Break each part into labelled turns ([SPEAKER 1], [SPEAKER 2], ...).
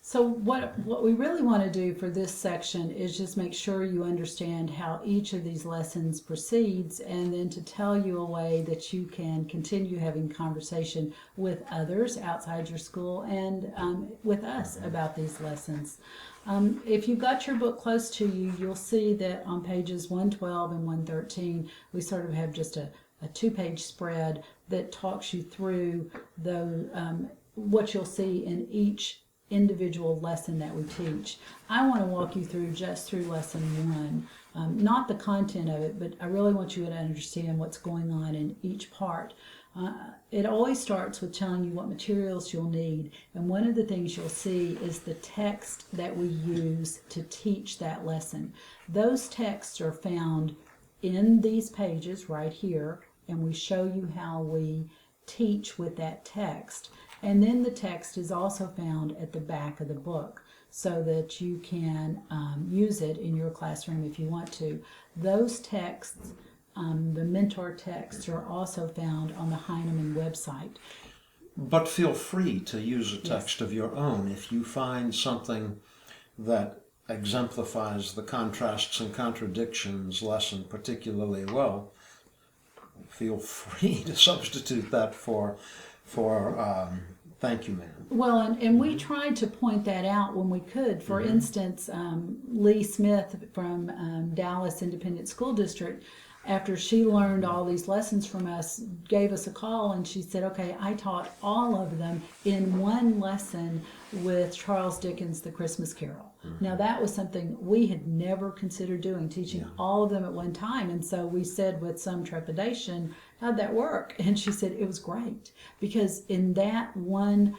[SPEAKER 1] So what we really want to do for this section is just make sure you understand how each of these lessons proceeds, and then to tell you a way that you can continue having conversation with others outside your school and with us about these lessons. If you've got your book close to you, you'll see that on pages 112 and 113, we sort of have just a two-page spread that talks you through what you'll see in each individual lesson that we teach. I want to walk you through just through lesson one, not the content of it, but I really want you to understand what's going on in each part. It always starts with telling you what materials you'll need, and one of the things you'll see is the text that we use to teach that lesson. Those texts are found in these pages right here, and we show you how we teach with that text. And then the text is also found at the back of the book so that you can use it in your classroom if you want to. Those texts, the mentor texts, are also found on the Heinemann website.
[SPEAKER 2] But feel free to use a text of your own if you find something that exemplifies the contrasts and contradictions lesson particularly well. Feel free to substitute that for thank you, ma'am.
[SPEAKER 1] Well, and we tried to point that out when we could. For instance, Lee Smith from Dallas Independent School District, after she learned all these lessons from us, gave us a call and she said, okay, I taught all of them in one lesson with Charles Dickens' The Christmas Carol. Now that was something we had never considered doing, teaching all of them at one time. And so we said with some trepidation, how'd that work? And she said it was great, because in that one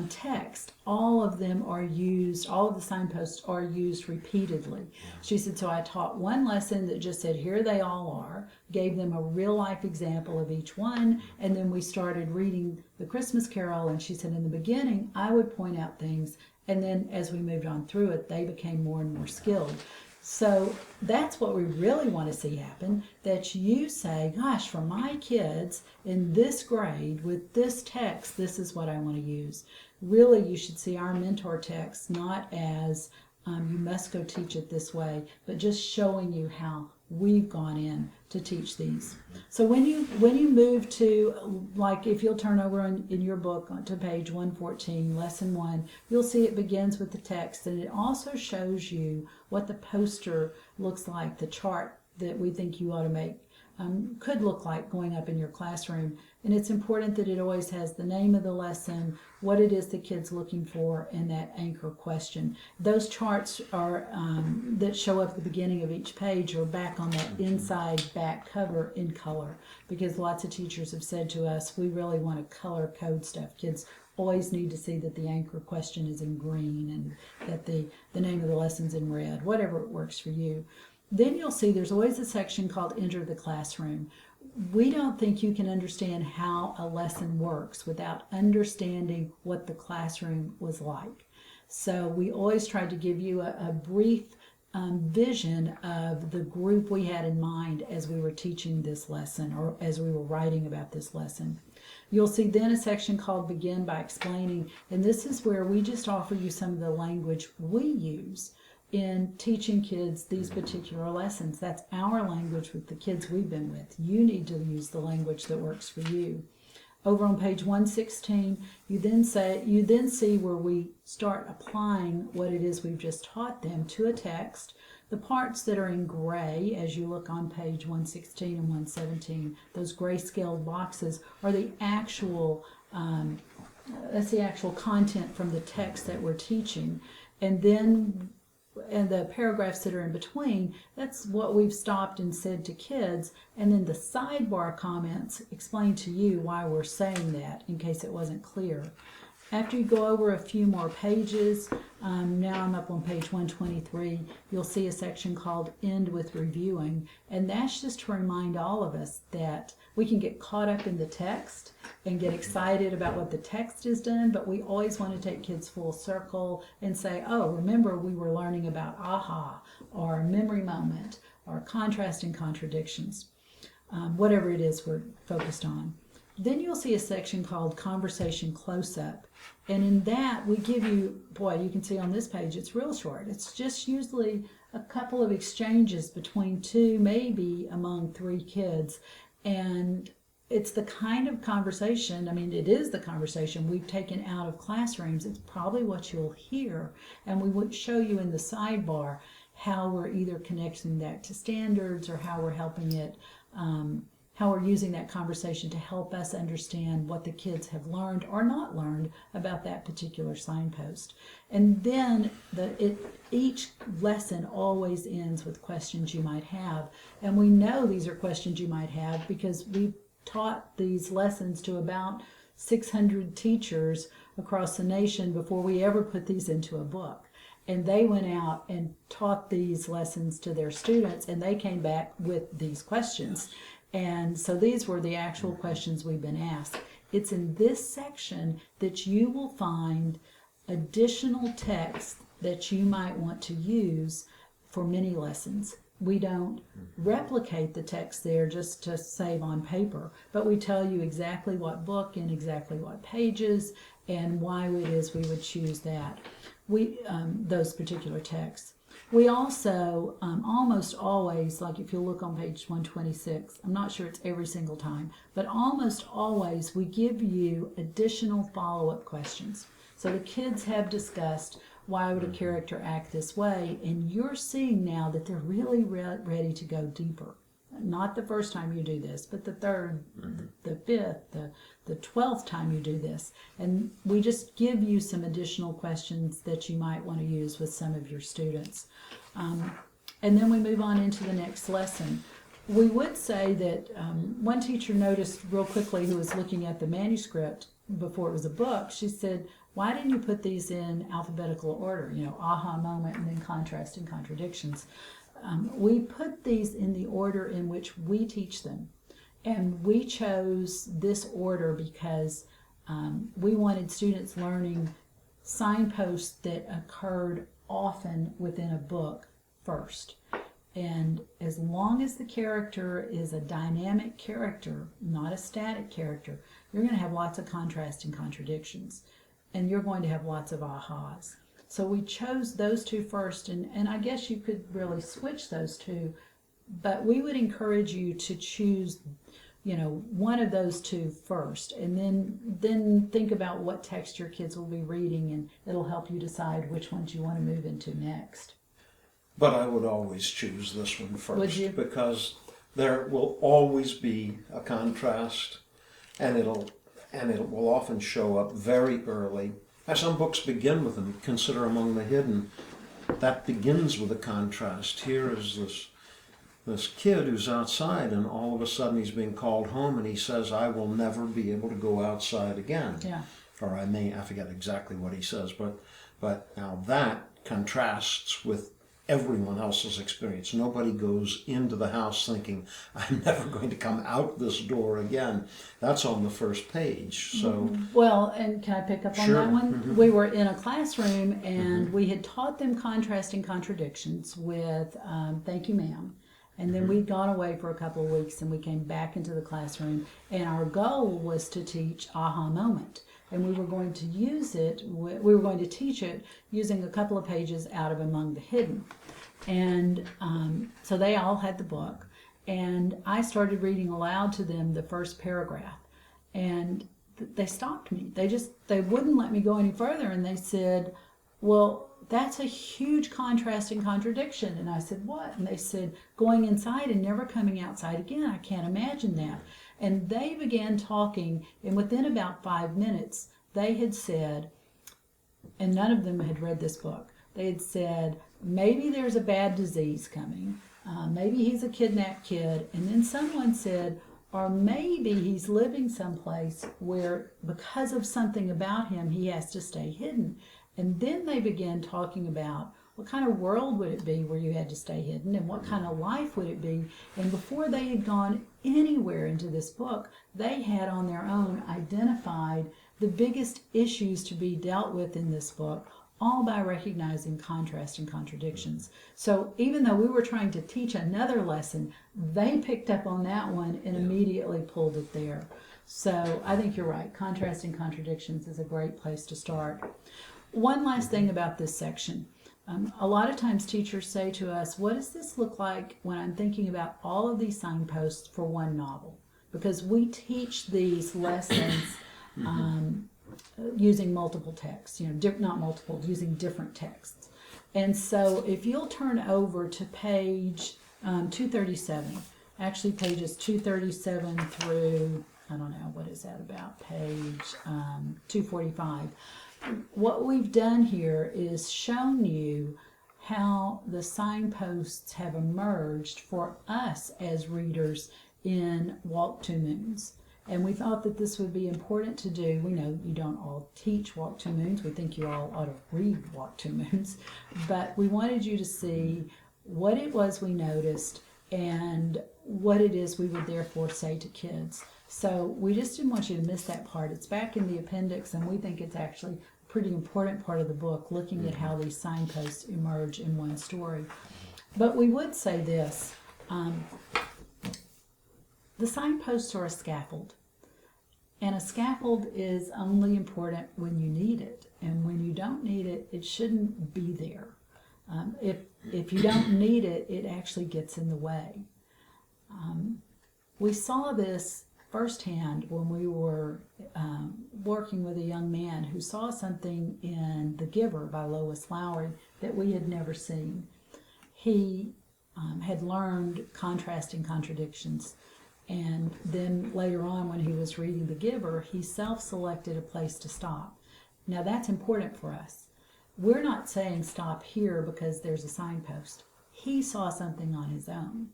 [SPEAKER 1] text, all of them are used, all of the signposts are used repeatedly. She said, so I taught one lesson that just said, here they all are, gave them a real life example of each one, and then we started reading The Christmas Carol, and she said in the beginning, I would point out things, and then as we moved on through it, they became more and more skilled. So that's what we really want to see happen, that you say, gosh, for my kids in this grade with this text, this is what I want to use. Really, you should see our mentor text not as you must go teach it this way, but just showing you how we've gone in to teach these. So when you move to, like if you'll turn over in your book to page 114, lesson 1, you'll see it begins with the text, and it also shows you what the poster looks like, the chart that we think you ought to make could look like going up in your classroom. And it's important that it always has the name of the lesson, what it is the kid's looking for, and that anchor question. Those charts are that show up at the beginning of each page are back on that inside back cover in color, because lots of teachers have said to us, we really want to color code stuff. Kids always need to see that the anchor question is in green and that the name of the lesson's in red, whatever it works for you. Then you'll see there's always a section called Enter the Classroom. We don't think you can understand how a lesson works without understanding what the classroom was like. So we always tried to give you a brief vision of the group we had in mind as we were teaching this lesson or as we were writing about this lesson. You'll see then a section called Begin by Explaining, and this is where we just offer you some of the language we use in teaching kids these particular lessons. That's our language with the kids we've been with. You need to use the language that works for you. Over on page 116, you then see where we start applying what it is we've just taught them to a text. The parts that are in gray, as you look on page 116 and 117, those grayscale boxes are the actual that's the actual content from the text that we're teaching. And then the paragraphs that are in between, that's what we've stopped and said to kids. And then the sidebar comments explain to you why we're saying that, in case it wasn't clear. After you go over a few more pages, now I'm up on page 123, you'll see a section called End with Reviewing. And that's just to remind all of us that we can get caught up in the text and get excited about what the text has done, but we always want to take kids full circle and say, oh, remember we were learning about aha, or memory moment, or contrast and contradictions, whatever it is we're focused on. Then you'll see a section called Conversation Close-Up. And in that, we give you, boy, you can see on this page, it's real short. It's just usually a couple of exchanges between two, maybe among three kids. And it's the kind of conversation, I mean, it is the conversation we've taken out of classrooms. It's probably what you'll hear. And we would show you in the sidebar how we're either connecting that to standards or how we're helping it, how we're using that conversation to help us understand what the kids have learned or not learned about that particular signpost. And then each lesson always ends with questions you might have. And we know these are questions you might have because we've taught these lessons to about 600 teachers across the nation before we ever put these into a book. And they went out and taught these lessons to their students, and they came back with these questions. And so these were the actual questions we've been asked. It's in this section that you will find additional text that you might want to use for mini lessons. We don't replicate the text there just to save on paper, but we tell you exactly what book and exactly what pages and why it is we would choose that. Those particular texts. We also almost always, like if you look on page 126, I'm not sure it's every single time, but almost always we give you additional follow-up questions. So the kids have discussed why would a character act this way, and you're seeing now that they're really ready to go deeper. Not the first time you do this, but the third, the fifth, the 12th time you do this. And we just give you some additional questions that you might want to use with some of your students. And then we move on into the next lesson. We would say that one teacher noticed real quickly who was looking at the manuscript before it was a book, she said, why didn't you put these in alphabetical order? You know, aha moment and then contrast and contradictions. We put these in the order in which we teach them. And we chose this order because we wanted students learning signposts that occurred often within a book first. And as long as the character is a dynamic character, not a static character, you're going to have lots of contrast and contradictions. And you're going to have lots of ahas. So we chose those two first, and I guess you could really switch those two, but we would encourage you to choose, you know, one of those two first, and then think about what text your kids will be reading, and it'll help you decide which ones you want to move into next.
[SPEAKER 2] But I would always choose this one first.
[SPEAKER 1] Would you?
[SPEAKER 2] Because there will always be a contrast, and it will often show up very early. Some books begin with them. Consider Among the Hidden. That begins with a contrast. Here is this kid who's outside, and all of a sudden he's being called home, and he says, I will never be able to go outside again.
[SPEAKER 1] Yeah.
[SPEAKER 2] Or I forget exactly what he says, but now that contrasts with everyone else's experience. Nobody goes into the house thinking, I'm never going to come out this door again. That's on the first page. So
[SPEAKER 1] well, and can I pick up on
[SPEAKER 2] Sure.
[SPEAKER 1] that one? We were in a classroom and we had taught them contrast and contradictions with thank you, ma'am. And then we'd gone away for a couple of weeks and we came back into the classroom, and our goal was to teach aha moment. And we were going to use it, we were going to teach it using a couple of pages out of Among the Hidden. And so they all had the book, and I started reading aloud to them the first paragraph. And they stopped me. They wouldn't let me go any further, and they said, well, that's a huge contrast and contradiction. And I said, what? And they said, going inside and never coming outside again. I can't imagine that. And they began talking, and within about 5 minutes, they had said, and none of them had read this book, they had said, maybe there's a bad disease coming, maybe he's a kidnapped kid, and then someone said, or maybe he's living someplace where because of something about him, he has to stay hidden. And then they began talking about what kind of world would it be where you had to stay hidden, and what kind of life would it be. And before they had gone anywhere into this book, they had on their own identified the biggest issues to be dealt with in this book, all by recognizing contrast and contradictions. So even though we were trying to teach another lesson, they picked up on that one and immediately pulled it there. So I think you're right. Contrast and contradictions is a great place to start. One last thing about this section. A lot of times teachers say to us, what does this look like when I'm thinking about all of these signposts for one novel? Because we teach these lessons using multiple texts, not multiple, using different texts. And so if you'll turn over to page 237, actually pages 237 through, I don't know, what is that about, page 245. What we've done here is shown you how the signposts have emerged for us as readers in Walk Two Moons. And we thought that this would be important to do. We know you don't all teach Walk Two Moons. We think you all ought to read Walk Two Moons. But we wanted you to see what it was we noticed and what it is we would therefore say to kids. So we just didn't want you to miss that part. It's back in the appendix, and we think it's actually a pretty important part of the book, looking at how these signposts emerge in one story. But we would say this. The signposts are a scaffold. And a scaffold is only important when you need it. And when you don't need it, it shouldn't be there. If you don't need it, it actually gets in the way. We saw this firsthand when we were working with a young man who saw something in The Giver by Lois Lowry that we had never seen. He had learned contrast and contradictions. And then later on, when he was reading The Giver, he self-selected a place to stop. Now that's important for us. We're not saying stop here because there's a signpost. He saw something on his own.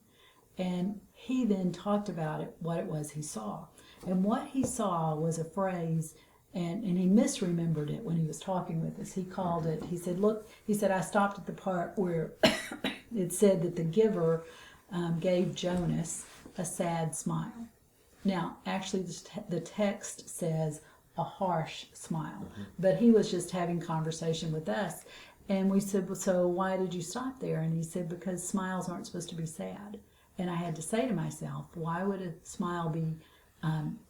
[SPEAKER 1] And he then talked about it, what it was he saw. And what he saw was a phrase, and he misremembered it when he was talking with us. He called it, he said, look, he said, I stopped at the part where it said that the giver gave Jonas a sad smile. Now, actually, the text says a harsh smile, but he was just having conversation with us. And we said, well, so why did you stop there? And he said, because smiles aren't supposed to be sad. And I had to say to myself, why would a smile be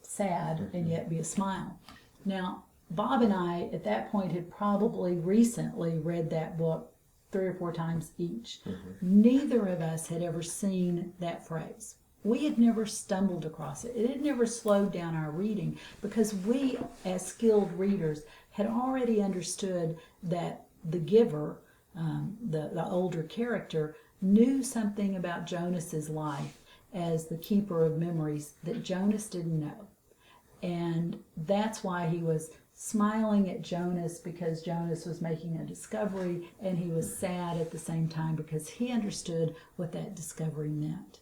[SPEAKER 1] sad and yet be a smile? Now, Bob and I, at that point, had probably recently read that book 3 or 4 times each. Neither of us had ever seen that phrase. We had never stumbled across it. It had never slowed down our reading because we, as skilled readers, had already understood that the giver, the older character, knew something about Jonas's life as the keeper of memories that Jonas didn't know. And that's why he was smiling at Jonas, because Jonas was making a discovery, and he was sad at the same time because he understood what that discovery meant.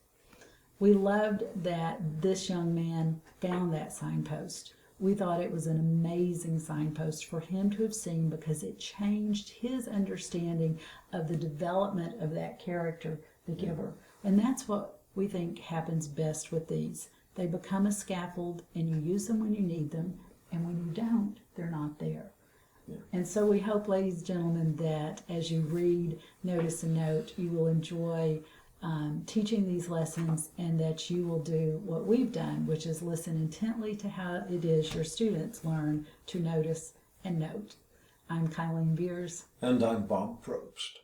[SPEAKER 1] We loved that this young man found that signpost. We thought it was an amazing signpost for him to have seen because it changed his understanding of the development of that character, the giver. And that's what we think happens best with these. They become a scaffold, and you use them when you need them, and when you don't, they're not there. Yeah. And so we hope, ladies and gentlemen, that as you read Notice and Note, you will enjoy teaching these lessons, and that you will do what we've done, which is listen intently to how it is your students learn to notice and note. I'm Kylene Beers.
[SPEAKER 2] And I'm Bob Probst.